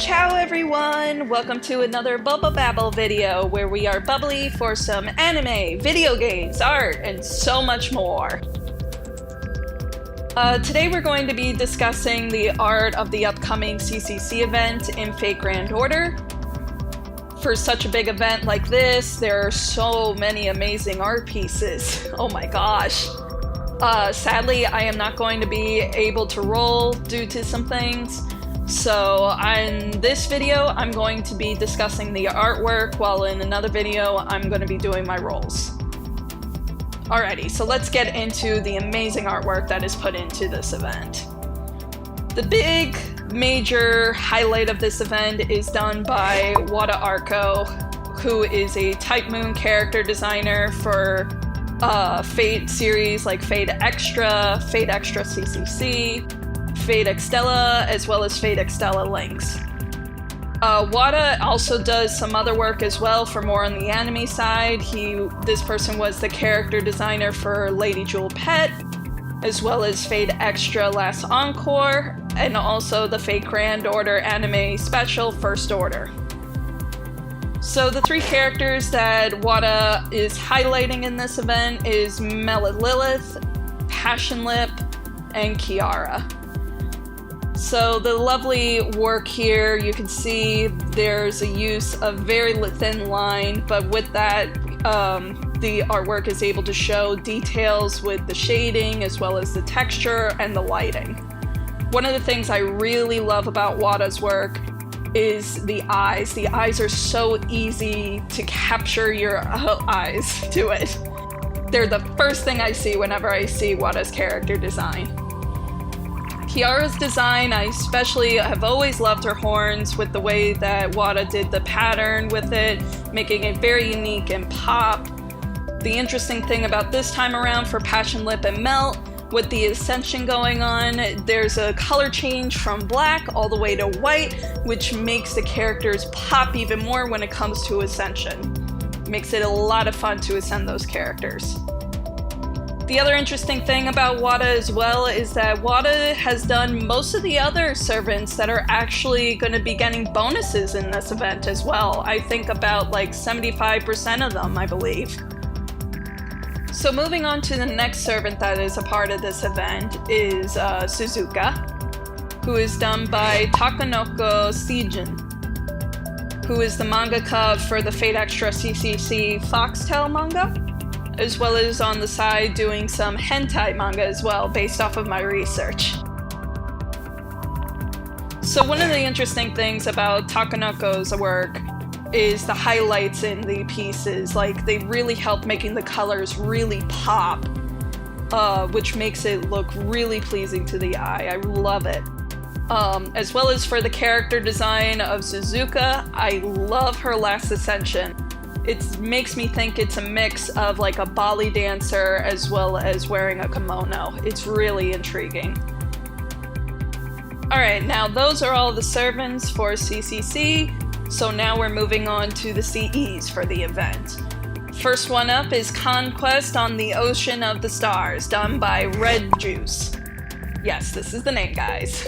Ciao everyone! Welcome to another Bubble Babble video where we are bubbly for some anime, video games, art, and so much more. Today we're going to be discussing the art of the upcoming CCC event in Fate Grand Order. For such a big event like this, there are so many amazing art pieces. Oh my gosh. Sadly, I am not going to be able to roll due to some things. So in this video, I'm going to be discussing the artwork, while in another video, I'm going to be doing my rolls. Alrighty, so let's get into the amazing artwork that is put into this event. The big major highlight of this event is done by Wada Arco, who is a Type Moon character designer for Fate series like Fate Extra CCC, Fate Extella, as well as Fate Extella Links. Wada also does some other work as well for more on the anime side. This person was the character designer for Lady Jewel Pet, as well as Fate Extra Last Encore, and also the Fate Grand Order anime special First Order. So the three characters that Wada is highlighting in this event is Lilith, Passion Lip, and Kiara. So the lovely work here, you can see there's a use of very thin line, but with that, the artwork is able to show details with the shading as well as the texture and the lighting. One of the things I really love about Wada's work is the eyes. The eyes are so easy to capture your eyes to it. They're the first thing I see whenever I see Wada's character design. Kiara's design, I especially have always loved her horns with the way that Wada did the pattern with it, making it very unique and pop. The interesting thing about this time around for Passion Lip and Melt, with the Ascension going on, there's a color change from black all the way to white, which makes the characters pop even more when it comes to Ascension. Makes it a lot of fun to ascend those characters. The other interesting thing about Wada as well is that Wada has done most of the other servants that are actually going to be getting bonuses in this event as well. I think about like 75% of them, I believe. So moving on to the next servant that is a part of this event is Suzuka, who is done by Takanoko Seijin, who is the mangaka for the Fate Extra CCC Foxtail manga, as well as on the side doing some hentai manga as well, based off of my research. So one of the interesting things about Takanoko's work is the highlights in the pieces. Like, they really help making the colors really pop, which makes it look really pleasing to the eye. I love it. As well as for the character design of Suzuka, I love her last ascension. It makes me think it's a mix of like a Bubbly dancer as well as wearing a kimono. It's really intriguing. Alright, now those are all the servants for CCC, so now we're moving on to the CEs for the event. First one up is Conquest on the Ocean of the Stars, done by Red Juice. Yes, this is the name, guys.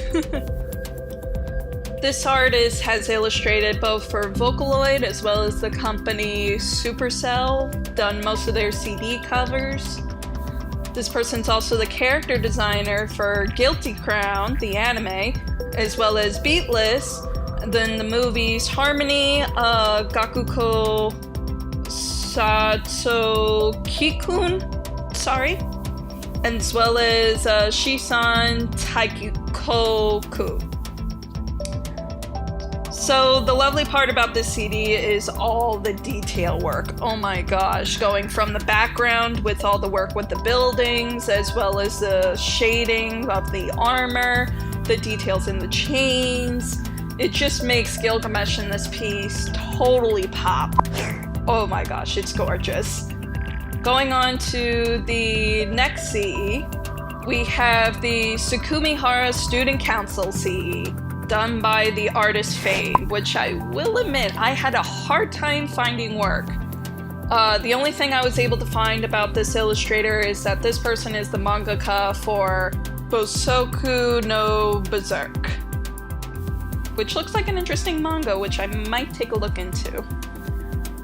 This artist has illustrated both for Vocaloid as well as the company Supercell, done most of their CD covers. This person's also the character designer for Guilty Crown, the anime, as well as Beatless, then the movies Harmony, Gakuko Satsukikun, as well as Shisan Taikoku. So the lovely part about this CD is all the detail work. Oh my gosh, going from the background with all the work with the buildings, as well as the shading of the armor, the details in the chains. It just makes Gilgamesh in this piece totally pop. Oh my gosh, it's gorgeous. Going on to the next CE, we have the Sukumihara Student Council CE, done by the artist Fade, which I will admit I had a hard time finding work. The only thing I was able to find about this illustrator is that this person is the mangaka for Bosoku no Berserk. which looks like an interesting manga, which I might take a look into.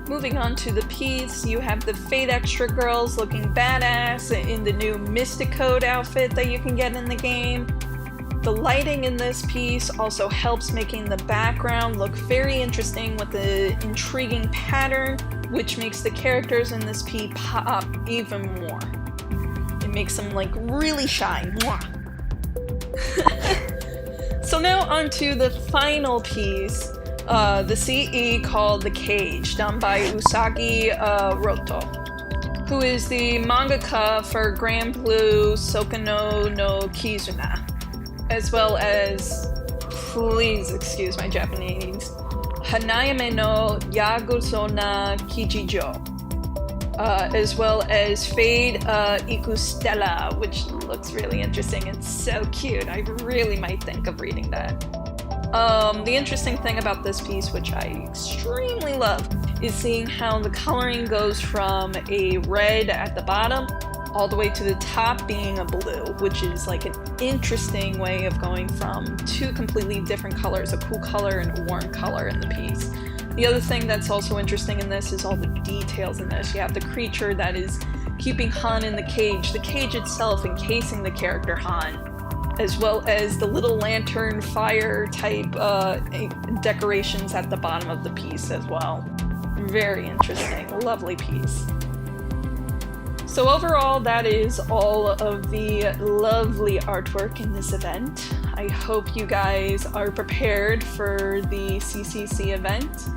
Moving on to the piece, you have the Fate Extra girls looking badass in the new Mystic Code outfit that you can get in the game. The lighting in this piece also helps making the background look very interesting with the intriguing pattern, which makes the characters in this piece pop even more. It makes them like really shine. So now onto the final piece, the CE called The Cage, done by Usagi Roto, who is the mangaka for Grand Blue Sokono no Kizuna, as well as, please excuse my Japanese, Hanayame no Yagozona Kichijo, as well as Fade Ikustella, which looks really interesting. It's so cute. I really might think of reading that. The interesting thing about this piece, which I extremely love, is seeing how the coloring goes from a red at the bottom all the way to the top being a blue, which is like an interesting way of going from two completely different colors, a cool color and a warm color in the piece. The other thing that's also interesting in this is all the details in this. You have the creature that is keeping Han in the cage itself encasing the character Han, as well as the little lantern fire type decorations at the bottom of the piece as well. Very interesting, lovely piece. So overall, that is all of the lovely artwork in this event. I hope you guys are prepared for the CCC event.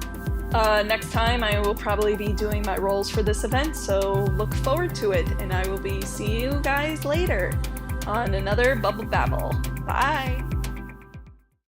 Next time I will probably be doing my rolls for this event, so look forward to it, and I will see you guys later on another Bubble Babble. Bye!